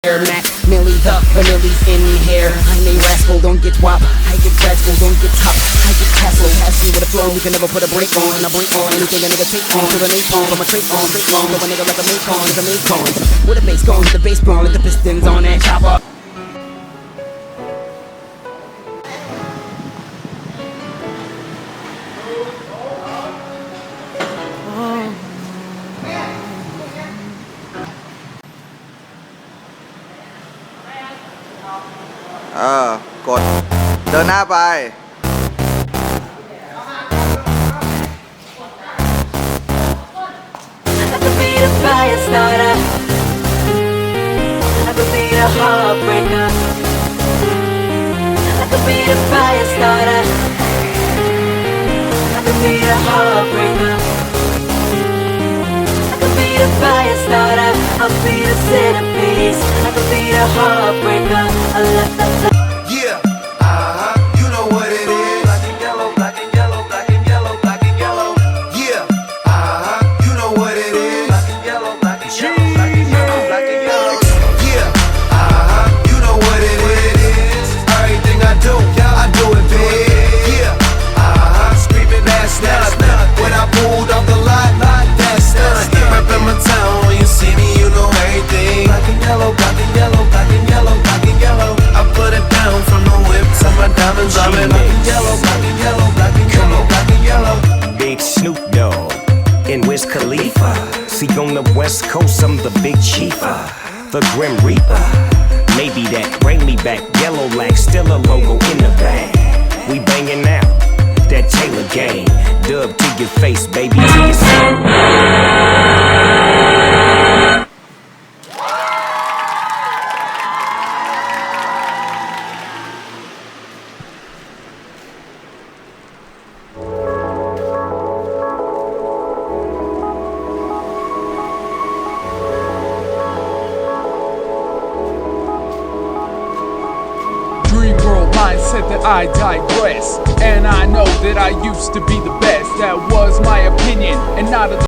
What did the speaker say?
Mac, Millie the vanilli's in here. I'm a rascal, don't get wop. I get rascal, don't get top. I get castle, pass you with a flow. You can never put a break on. I break on anything a nigga take on. To the napalm, from a trait on, straight on. Throw a nigga like a macon, is a macon. With a bass going, hit the bass bone, let the pistons on that chopper.กดเดินหน้าไป I could be the fire starter. I could be the heartbreaker. I could be the fire starter. I could be the heartbreaker. I could be the fire starter. I'll be the centerpiece. I could be the heartbreaker. Yeah, you know what it is. Black and yellow, black and yellow, black and yellow, black and yellow. Yeah, you know what it is. Black and yellow, black and yellow, black and yellow, black and yellow. Yeah, you know what it is. Everything I do it big. Yeah, screaming that's not. When I pulled off the lot, that's not. Reppin' my town, when you see me, you know everything. Black and yellow, black and yellow, black and yellow, black and yellow. I put it down from the whip to my diamonds. I'm in black and yellow, black and yellow, black and yellow, black and yellow. Big Snoop Dogg and Wiz Khalifa. See on the West Coast, I'm the big chiefer, the Grim Reaper. Maybe that bring me back. Yellow lag, still a logo in the bag. We banging out that Taylor game. Dub to your face, baby, to your Dream world mindset that I digress. And I know that I used to be the best. That was my opinion and not a